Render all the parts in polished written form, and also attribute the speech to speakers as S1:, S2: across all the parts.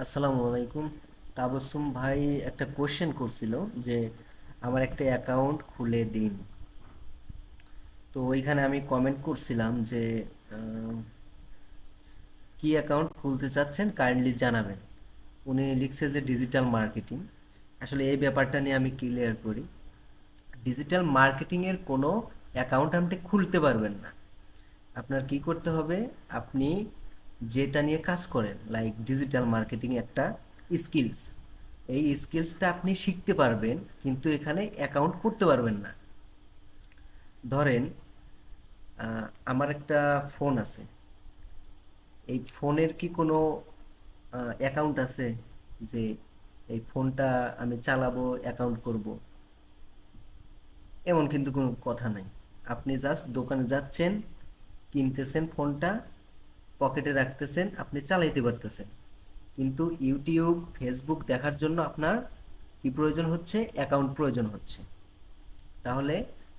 S1: আসসালামু আলাইকুম। তাবসুম ভাই একটা কোশ্চেন করছিল যে আমার একটা অ্যাকাউন্ট খুলে দিন। তো ওইখানে আমি কমেন্ট করছিলাম যে আহ, কি অ্যাকাউন্ট খুলতে চাচ্ছেন কাইন্ডলি জানাবেন। উনি লিখছে যে ডিজিটাল মার্কেটিং। আসলে এই ব্যাপারটা নিয়ে আমি ক্লিয়ার করি। ডিজিটাল মার্কেটিংয়ের কোনো অ্যাকাউন্ট আপনি খুলতে পারবেন না। আপনার কি করতে হবে? আপনি যেটা নিয়ে কাজ করেন, লাইক ডিজিটাল মার্কেটিং একটা স্কিলস, এই স্কিলসটা আপনি শিখতে পারবেন, কিন্তু এখানে অ্যাকাউন্ট করতে পারবেন না। ধরেন আমার একটা ফোন আছে, এই ফোনের কি কোনো অ্যাকাউন্ট আছে যে এই ফোনটা আমি চালাবো, অ্যাকাউন্ট করব? এমন কিন্তু কোনো কথা নাই। আপনি জাস্ট দোকানে যাচ্ছেন, কিনতেছেন ফোনটা, পকেটে রাখতেছেন, আপনি চালাইতে পারতেছেন। কিন্তু ইউটিউব ফেসবুক দেখার জন্য আপনার কি প্রয়োজন হচ্ছে? অ্যাকাউন্ট প্রয়োজন হচ্ছে। তাহলে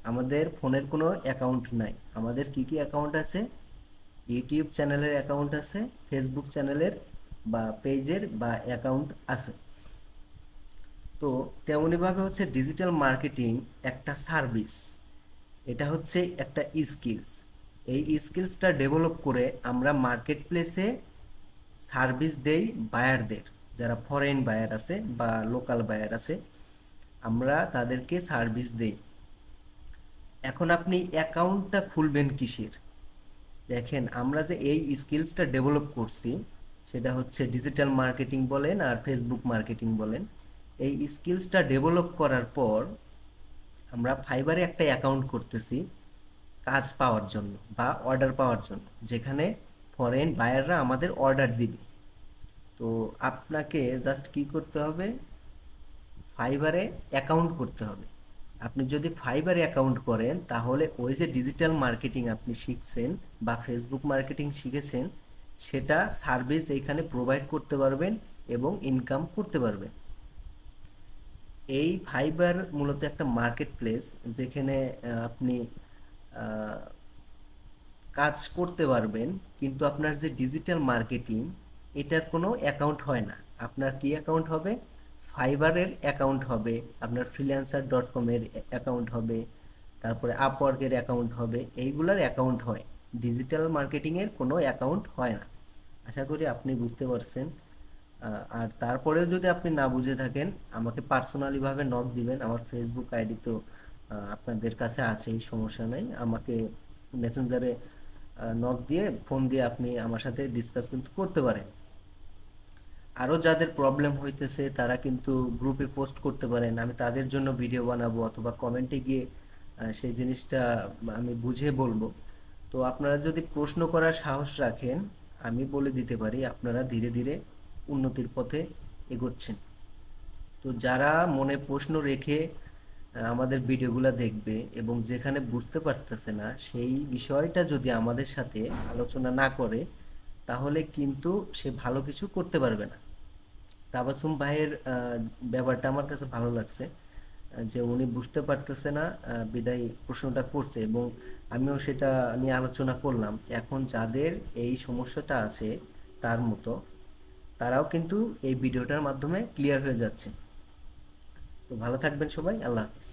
S1: আমাদের ফোনের কোনো অ্যাকাউন্ট নাই। আমাদের কি কি অ্যাকাউন্ট আছে? ইউটিউব চ্যানেলের অ্যাকাউন্ট আছে, ফেসবুক চ্যানেলের বা পেজের বা অ্যাকাউন্ট আছে। তো তেমনিভাবে হচ্ছে ডিজিটাল মার্কেটিং একটা সার্ভিস, এটা হচ্ছে একটা স্কিলস। এই স্কিলসটা ডেভেলপ করে আমরা মার্কেট প্লেসে সার্ভিস দেই বায়ারদের, যারা ফরেন বায়ার আছে বা লোকাল বায়ার আছে, আমরা তাদেরকে সার্ভিস দেই। এখন আপনি অ্যাকাউন্টটা খুলবেন কিসের? দেখেন, আমরা যে এই স্কিলসটা ডেভেলপ করছি, সেটা হচ্ছে ডিজিটাল মার্কেটিং বলেন আর ফেসবুক মার্কেটিং বলেন, এই স্কিলসটা ডেভেলপ করার পর আমরা ফাইবারে একটা অ্যাকাউন্ট করতেছি কাজ পাওয়ার জন্য বা অর্ডার পাওয়ার জন্য, যেখানে ফরেন বায়াররা আমাদের অর্ডার দিবে। তো আপনাকে জাস্ট কি করতে হবে? ফাইবারে অ্যাকাউন্ট করতে হবে। আপনি যদি ফাইবারে অ্যাকাউন্ট করেন, তাহলে ওই যে ডিজিটাল মার্কেটিং আপনি শিখছেন বা ফেসবুক মার্কেটিং শিখেছেন, সেটা সার্ভিস এইখানে প্রোভাইড করতে পারবেন এবং ইনকাম করতে পারবেন। এই ফাইবার মূলত একটা মার্কেট প্লেস, যেখানে আপনি আহ, কাজ করতে পারবেন, কিন্তু আপনার যে ডিজিটাল মার্কেটিং, এটার কোনো অ্যাকাউন্ট হয় না। আপনার কি অ্যাকাউন্ট হবে? ফাইবারের অ্যাকাউন্ট হবে, আপনার freelancer.com-এর অ্যাকাউন্ট হবে, তারপরে আপওয়ার্কের অ্যাকাউন্ট হবে, এইগুলার অ্যাকাউন্ট হয়। ডিজিটাল মার্কেটিংয়ের কোনো অ্যাকাউন্ট হয় না। আশা করি আপনি বুঝতে পারছেন। আর তারপরেও যদি আপনি না বুঝে থাকেন, আমাকে পার্সোনালি ভাবে নক দিবেন। আমার ফেসবুক আইডি তো আপনাদের কাছে আছেই, সমস্যা নাই। আমাকে মেসেঞ্জারে নক দিয়ে, ফোন দিয়ে আপনি আমার সাথে ডিসকাস কিন্তু করতে পারেন। আরও যাদের প্রবলেম হইতেছে তারা কিন্তু গ্রুপে পোস্ট করতে পারেন, আমি তাদের জন্য ভিডিও বানাবো, অথবা কমেন্টে গিয়ে সেই জিনিসটা আমি বুঝে বলবো। তো আপনারা যদি প্রশ্ন করার সাহস রাখেন, আমি বলে দিতে পারি আপনারা ধীরে ধীরে উন্নতির পথে এগোচ্ছেন। তো যারা মনে প্রশ্ন রেখে আমাদের ভিডিওগুলো দেখবে এবং যেখানে বুঝতে পারতেছে না সেই বিষয়টা যদি আমাদের সাথে আলোচনা না করে, তাহলে কিন্তু সে ভালো কিছু করতে পারবে না। তাবাসুম ভাইয়ের ব্যাপারটা আমার কাছে ভালো লাগছে, যে উনি বুঝতে পারতেছে না, বিদায় প্রশ্নটা করছে, এবং আমিও সেটা নিয়ে আলোচনা করলাম। এখন যাদের এই সমস্যাটা আছে তার মতো, তারাও কিন্তু এই ভিডিওটার মাধ্যমে ক্লিয়ার হয়ে যাচ্ছে। তো ভালো থাকবেন সবাই, আল্লাহ হাফিজ।